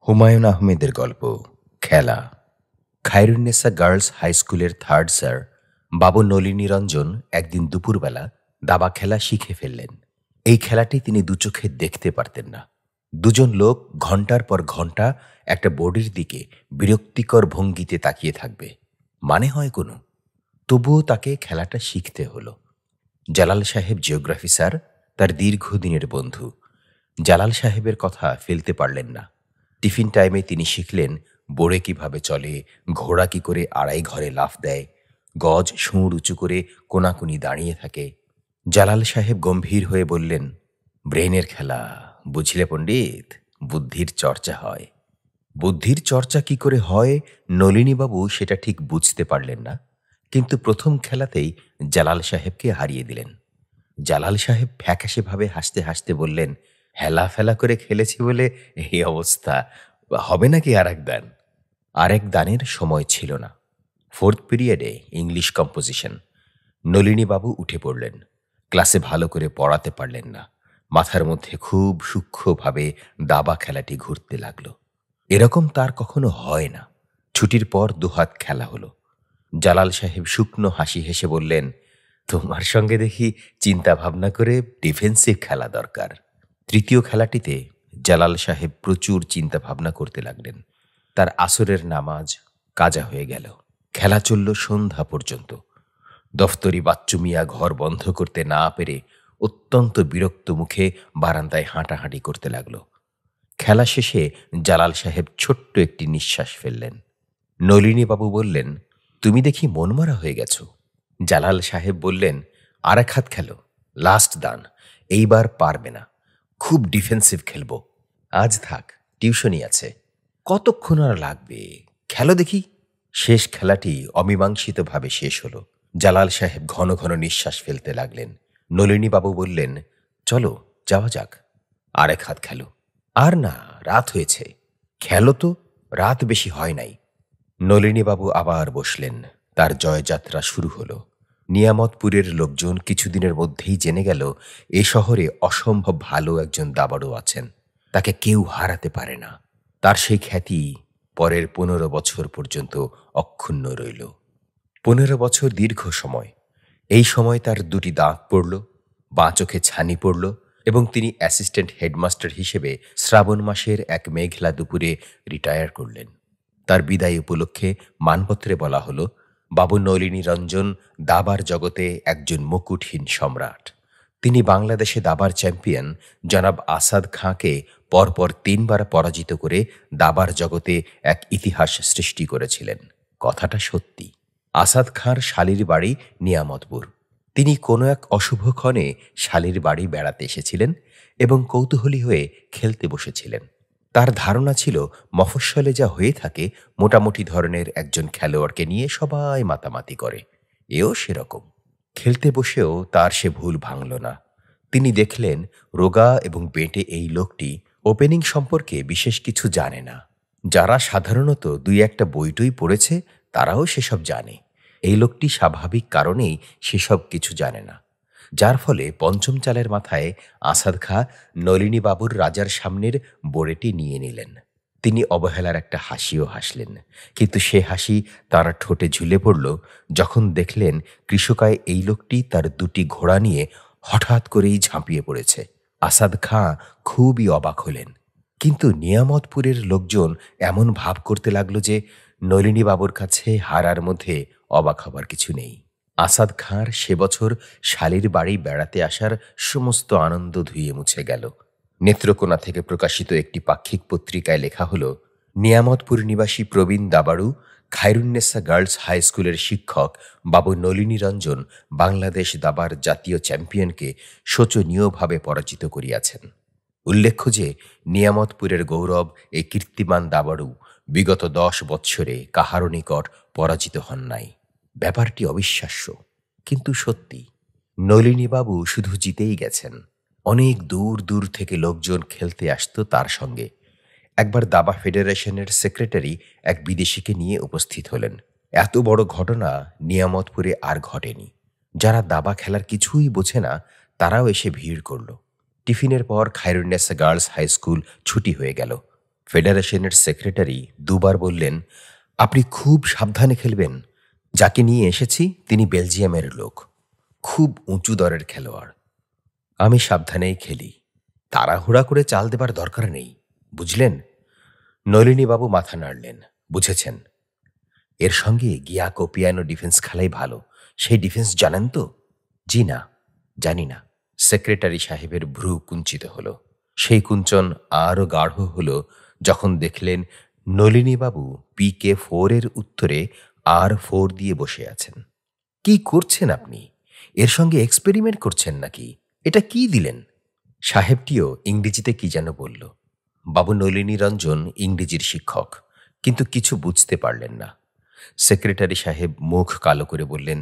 হুমায়ূন আহমেদের গল্প খেলা। খায়রুন্নেসা গার্লস হাই স্কুলের থার্ড স্যার বাবু নলিনী রঞ্জন একদিন দুপুরবেলা দাবা খেলা শিখে ফেললেন। এই খেলাটি তিনি দুচোখে দেখতে পারতেন না। দুজন লোক ঘন্টার পর ঘন্টা একটা বোর্ডের দিকে বিরক্তিকর ভঙ্গিতে তাকিয়ে থাকবে, মানে হয় কোনো। তবুও তাকে খেলাটা শিখতে হলো। জালাল সাহেব জিওগ্রাফি স্যার, তার দীর্ঘদিনের বন্ধু। জালাল সাহেবের কথা ফেলতে পারলেন না। টিফিন টাইমে তিনি শিখলেন বোড়ে কিভাবে চলে, ঘোড়া কি করে আড়াই ঘরে লাফ দেয়, গজ সুঁড় উঁচু করে কোনাকুনি দাঁড়িয়ে থাকে। জালাল সাহেব গম্ভীর হয়ে বললেন, ব্রেনের খেলা, বুঝলে পণ্ডিত, বুদ্ধির চর্চা হয়। বুদ্ধির চর্চা কি করে হয় নলিনীবাবু সেটা ঠিক বুঝতে পারলেন না, কিন্তু প্রথম খেলাতেই জালাল সাহেবকে হারিয়ে দিলেন। জালাল সাহেব ফ্যাকাশে হাসতে হাসতে বললেন, হেলা ফেলা করে খেলেছি বলে এই অবস্থা, হবে নাকি আরেক দানের সময় ছিল না। ফোর্থ পিরিয়ডে ইংলিশ কম্পোজিশন। নলিনীবাবু উঠে পড়লেন। ক্লাসে ভালো করে পড়াতে পারলেন না। মাথার মধ্যে খুব সূক্ষ্মভাবে দাবা খেলাটি ঘুরতে লাগল। এরকম তার কখনো হয় না। ছুটির পর দুহাত খেলা হলো। জালাল সাহেব শুকনো হাসি হেসে বললেন, তোমার সঙ্গে দেখি চিন্তা ভাবনা করে ডিফেন্সিভ খেলা দরকার। তৃতীয় খেলাটিতে জালাল সাহেব প্রচুর চিন্তা ভাবনা করতে লাগলেন। তার আসরের নামাজ কাজা হয়ে গেল। খেলা চলল সন্ধ্যা পর্যন্ত। দফতরি বাচ্চু মিয়া ঘর বন্ধ করতে না পেরে অত্যন্ত বিরক্ত মুখে বারান্দায় হাঁটাহাঁটি করতে লাগল। খেলা শেষে জালাল সাহেব ছোট্ট একটি নিঃশ্বাস ফেললেন। নলিনীবাবু বললেন, তুমি দেখি মনমরা হয়ে গেছ। জালাল সাহেব বললেন, আর এক হাত খেলো, লাস্ট দান, এইবার পারবে না, খুব ডিফেন্সিভ খেলবো। আজ থাক, টিউশনই আছে। কতক্ষণ আর লাগবে, খেলো দেখি। শেষ খেলাটি অমীমাংসিতভাবে শেষ হলো। জালাল সাহেব ঘন ঘন নিঃশ্বাস ফেলতে লাগলেন। নলিনীবাবু বললেন, চলো যাওয়া যাক, আর এক হাত খেলো। আর না, রাত হয়েছে, খেলো তো, রাত বেশি হয় নাই। নলিনীবাবু আবার বসলেন। তার জয়যাত্রা শুরু হলো। নিয়ামতপুরের লোকজন কিছুদিনের মধ্যেই জেনে গেল এ শহরে অসম্ভব ভালো একজন দাবাড়ু আছেন, তাকে কেউ হারাতে পারে না। তার সেই খ্যাতি পরের 15 বছর পর্যন্ত অক্ষুণ্ণ রইল। 15 বছর দীর্ঘ সময়। এই সময় তার দুটি দাঁত পড়ল, বাঁ চোখে ছানি পড়ল, এবং তিনি অ্যাসিস্ট্যান্ট হেডমাস্টার হিসেবে শ্রাবণ মাসের এক মেঘলা দুপুরে রিটায়ার করলেন। তার বিদায় উপলক্ষে মানপত্রে বলা হলো, বাবু নলিনী রঞ্জন দাবার জগতে একজন মুকুটহীন সম্রাট। তিনি বাংলাদেশে দাবার চ্যাম্পিয়ন জনাব আসাদ খাঁকে পরপর 3 বার পরাজিত করে দাবার জগতে এক ইতিহাস সৃষ্টি করেছিলেন। কথাটা সত্যি। আসাদ খাঁর শালীর বাড়ি নিয়ামতপুর। তিনি কোনো এক অশুভক্ষণে শালীর বাড়ি বেড়াতে এসেছিলেন এবং কৌতূহলী হয়ে খেলতে বসেছিলেন। তার ধারণা ছিল মফস্বলে যা হয়ে থাকে মোটামুটি ধরনের একজন খেলোয়াড়কে নিয়ে সবাই মাতামাতি করে, এও সেরকম। খেলতে বসেও তার সে ভুল ভাঙল না। তিনি দেখলেন রোগা এবং বেঁটে এই লোকটি ওপেনিং সম্পর্কে বিশেষ কিছু জানে না। যারা সাধারণত 2-1টা বইটই পড়েছে তারাও সেসব জানে। এই লোকটি স্বাভাবিক কারণেই সেসব কিছু জানে না, যার ফলে পঞ্চম চালের মাথায় আসাদ খাঁ নলিনীবাবুর রাজার সামনের বোড়েটি নিয়ে নিলেন। তিনি অবহেলার একটা হাসিও হাসলেন, কিন্তু সে হাসি তার ঠোঁটে ঝুলে পড়ল যখন দেখলেন কৃষকায় এই লোকটি তার 2টি ঘোড়া নিয়ে হঠাৎ করেই ঝাঁপিয়ে পড়েছে। আসাদ খাঁ খুবই অবাক হলেন, কিন্তু নিয়ামতপুরের লোকজন এমন ভাব করতে লাগলো যে নলিনীবাবুর কাছে হারার মধ্যে অবাক হবার কিছু নেই। আসাদ খাঁর সে বছর শালীর বাড়ি বেড়াতে আসার সমস্ত আনন্দ ধুয়ে মুছে গেল। নেত্রকোনা থেকে প্রকাশিত একটি পাক্ষিক পত্রিকায় লেখা হলো, নিয়ামতপুর নিবাসী প্রবীণ দাবাড়ু খায়রুন্নেসা গার্লস হাই স্কুলের শিক্ষক বাবু নলিনী রঞ্জন বাংলাদেশ দাবার জাতীয় চ্যাম্পিয়নকে শোচনীয়ভাবে পরাজিত করিয়াছেন। উল্লেখ্য যে নিয়ামতপুরের গৌরব এই কীর্তিমান দাবাড়ু বিগত 10 বৎসরে কাহারও নিকট পরাজিত হন নাই। ব্যাপারটি অবিশ্বাস্য, কিন্তু সত্যি। নলিনীবাবু শুধু জিতেই গেছেন। অনেক দূর দূর থেকে লোকজন খেলতে আসত তার সঙ্গে। একবার দাবা ফেডারেশনের সেক্রেটারি এক বিদেশিকে নিয়ে উপস্থিত হলেন। এত বড় ঘটনা নিয়ামতপুরে আর ঘটেনি। যারা দাবা খেলার কিছুই বোঝে না তারাও এসে ভিড় করল। টিফিনের পর খায়রুন্নেসা গার্লস হাই স্কুল ছুটি হয়ে গেল। ফেডারেশনের সেক্রেটারি দুবার বললেন, আপনি খুব সাবধানে খেলবেন। যাকে নিয়ে এসেছি তিনি বেলজিয়ামের লোক, খুব উঁচু দরের খেলোয়াড়। আমি সাবধানেই খেলি, তাড়াহুড়া করে চাল দেবার দরকার নেই, বুঝলেন? নলিনীবাবু মাথা নাড়লেন, বুঝেছেন। এর সঙ্গে গিয়াকো পিয়ানো ডিফেন্স খেলাই ভালো। সেই ডিফেন্স জানেন তো? জি না, জানি না। সেক্রেটারি সাহেবের ভ্রু কুঞ্চিত হল। সেই কুঞ্চন আরও গাঢ় হল যখন দেখলেন নলিনীবাবু PK-4 এর উত্তরে R4 দিয়ে বসে আছেন। কি করছেন আপনি? এর সঙ্গে এক্সপেরিমেন্ট করছেন নাকি? এটা কি দিলেন? সাহেবটিও ইংরেজিতে কি যেন বলল। বাবু নলিনীরঞ্জন ইংরেজির শিক্ষক, কিন্তু কিছু বুঝতে পারলেন না। সেক্রেটারি সাহেব মুখ কালো করে বললেন,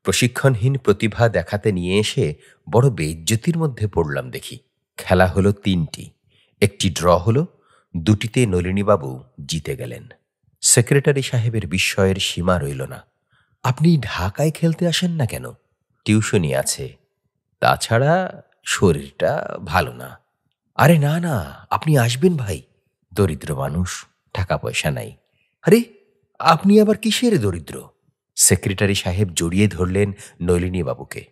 প্রশিক্ষণহীন প্রতিভা দেখাতে নিয়ে এসে বড় বেইজ্জতির মধ্যে পড়লাম দেখি। খেলা হলো 3টি, একটি ড্র হলো, 2টিতে নলিনীবাবু জিতে গেলেন। সেক্রেটারি সাহেবের বিস্ময়ের সীমা রইল না। আপনি ঢাকায় খেলতে আসেন না কেন? টিউশনি আছে, তাছাড়া শরীরটা ভালো না। আরে না না, আপনি আসবেন ভাই। দরিদ্র মানুষ, টাকা পয়সা নাই। আরে আপনি আবার কিসের দরিদ্র? সেক্রেটারি সাহেব জড়িয়ে ধরলেন নলিনীবাবুকে।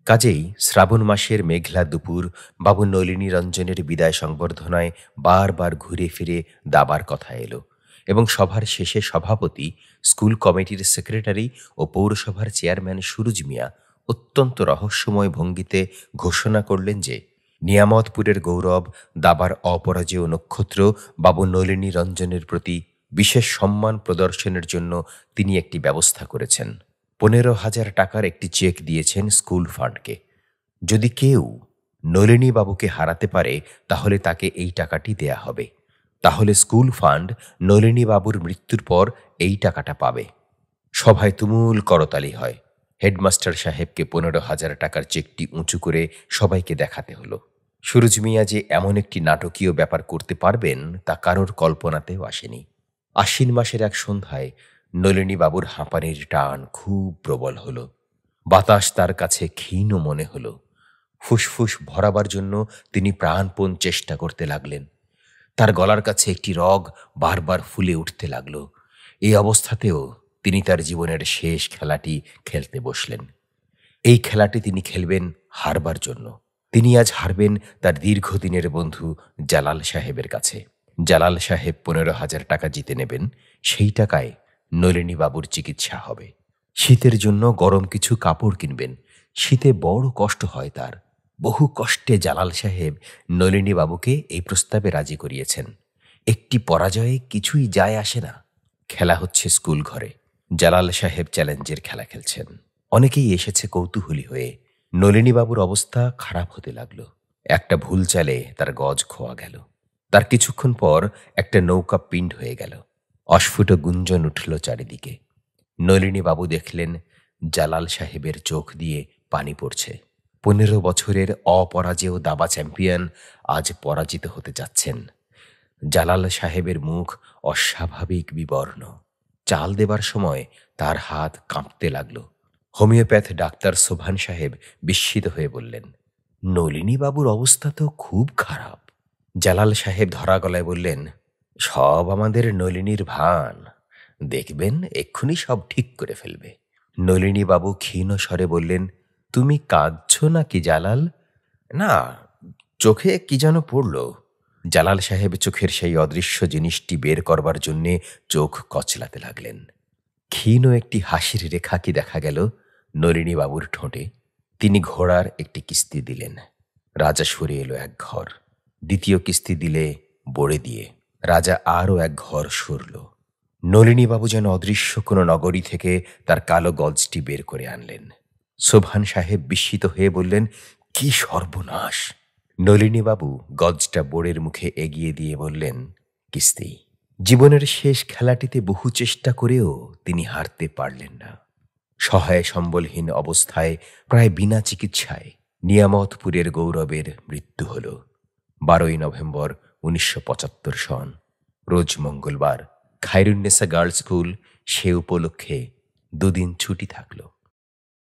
কাজেই শ্রাবণ মাসের মেঘলা দুপুর বাবু নলিনীরঞ্জনের বিদায় সংবর্ধনায় বারবার ঘুরে ফিরে দাবার কথা এলো, এবং সভার শেষে সভাপতি, স্কুল কমিটির সেক্রেটারি ও পৌরসভার চেয়ারম্যান সুরুজ মিয়া অত্যন্ত রহস্যময় ভঙ্গিতে ঘোষণা করলেন যে নিয়ামতপুরের গৌরব, দাবার অপরাজেয় নক্ষত্র বাবু নলিনীরঞ্জনের প্রতি বিশেষ সম্মান প্রদর্শনের জন্য তিনি একটি ব্যবস্থা করেছেন। 15,000 টাকার একটি চেক দিয়েছেন স্কুল ফান্ডকে। যদি কেউ নলিনীবাবুকে হারাতে পারে তাহলে তাকে এই টাকাটি দেয়া হবে। তাহলে স্কুল ফান্ড নলিনীবাবুর মৃত্যুর পর এই টাকাটা পাবে। সভায় তুমুল করতালি হয়। হেডমাস্টার সাহেবকে 15,000 টাকার চেকটি উঁচু করে সবাইকে দেখাতে হলো। সুরুজ মিয়া যে এমন একটি নাটকীয় ব্যাপার করতে পারবেন তা কারোর কল্পনাতেও আসেনি। আশ্বিন মাসের এক সন্ধ্যায় নলিনীবাবুর হাঁপানির টান খুব প্রবল হল। বাতাস তার কাছে ক্ষীণ মনে হল। ফুসফুস ভরাবার জন্য তিনি প্রাণপণ চেষ্টা করতে লাগলেন। তার গলার কাছে একটি রগ বারবার ফুলে উঠতে লাগল। এই অবস্থাতেও তিনি তার জীবনের শেষ খেলাটি খেলতে বসলেন। এই খেলাটি তিনি খেলবেন হারবার জন্য। তিনি আজ হারবেন তার দীর্ঘদিনের বন্ধু জালাল সাহেবের কাছে। জালাল সাহেব 15,000 টাকা জিতে নেবেন। সেই টাকায় নলিনীবাবুর চিকিৎসা হবে। শীতের জন্য গরম কিছু কাপড় কিনবেন। শীতে বড় কষ্ট হয় তার। বহু কষ্টে জালাল সাহেব নলিনীবাবুকে এই প্রস্তাবে রাজি করিয়েছেন। একটি পরাজয়ে কিছুই যায় আসে না। খেলা হচ্ছে স্কুল ঘরে। জালাল সাহেব চ্যালেঞ্জের খেলা খেলছেন। অনেকেই এসেছে কৌতূহলী হয়ে। নলিনীবাবুর অবস্থা খারাপ হতে লাগলো। একটা ভুল চালে তার গজ খোয়া গেল। তার কিছুক্ষণ পর একটা নৌকা পিণ্ড হয়ে গেল। অস্ফুট গুঞ্জন উঠল চারিদিকে। নলিনীবাবু দেখলেন জালাল সাহেবের চোখ দিয়ে পানি পড়ছে। 15 বছরের অপরাজেয় দাবা চ্যাম্পিয়ন আজ পরাজিত হতে যাচ্ছেন। জালাল সাহেবের মুখ অস্বাভাবিক বিবর্ণ। চাল দেবার সময় তার হাত কাঁপতে লাগল। হোমিওপ্যাথ ডাক্তার সোভান সাহেব বিস্মিত হয়ে বললেন, নলিনীবাবুর অবস্থা তো খুব খারাপ। জালাল সাহেব ধরা গলায় বললেন, সব আমাদের নলিনীর ভান, দেখবেন এক্ষুনি সব ঠিক করে ফেলবে। নলিনীবাবু ক্ষীণ স্বরে বললেন, তুমি কাঁদছ নাকি জালাল? না, চোখে কি যেন পড়ল। জালাল সাহেব চোখের সেই অদৃশ্য জিনিসটি বের করবার জন্যে চোখ কচলাতে লাগলেন। ক্ষীণ একটি হাসির রেখা কি দেখা গেল নলিনীবাবুর ঠোঁটে। তিনি ঘোড়ার একটি কিস্তি দিলেন। রাজা সরে এলো এক ঘর। দ্বিতীয় কিস্তি দিলে বড়ে দিয়ে। রাজা আরও এক ঘর সরল। নলিনীবাবু যেন অদৃশ্য কোনো নগরী থেকে তার কালো গজটি বের করে আনলেন। সোভান সাহেব বিস্মিত হয়ে বললেন, কি সর্বনাশ! নলিনীবাবু গজটা বোড়ের মুখে এগিয়ে দিয়ে বললেন, কিস্তি। জীবনের শেষ খেলাটিতে বহু চেষ্টা করেও তিনি হারতে পারলেন না। সহায় সম্বলহীন অবস্থায় প্রায় বিনা চিকিৎসায় নিয়ামতপুরের গৌরবের মৃত্যু হল। 12ই নভেম্বর 1975 সন, রোজ মঙ্গলবার। খায়রুন্নেসা গার্লস স্কুল সে উপলক্ষে 2 দিন ছুটি থাকল।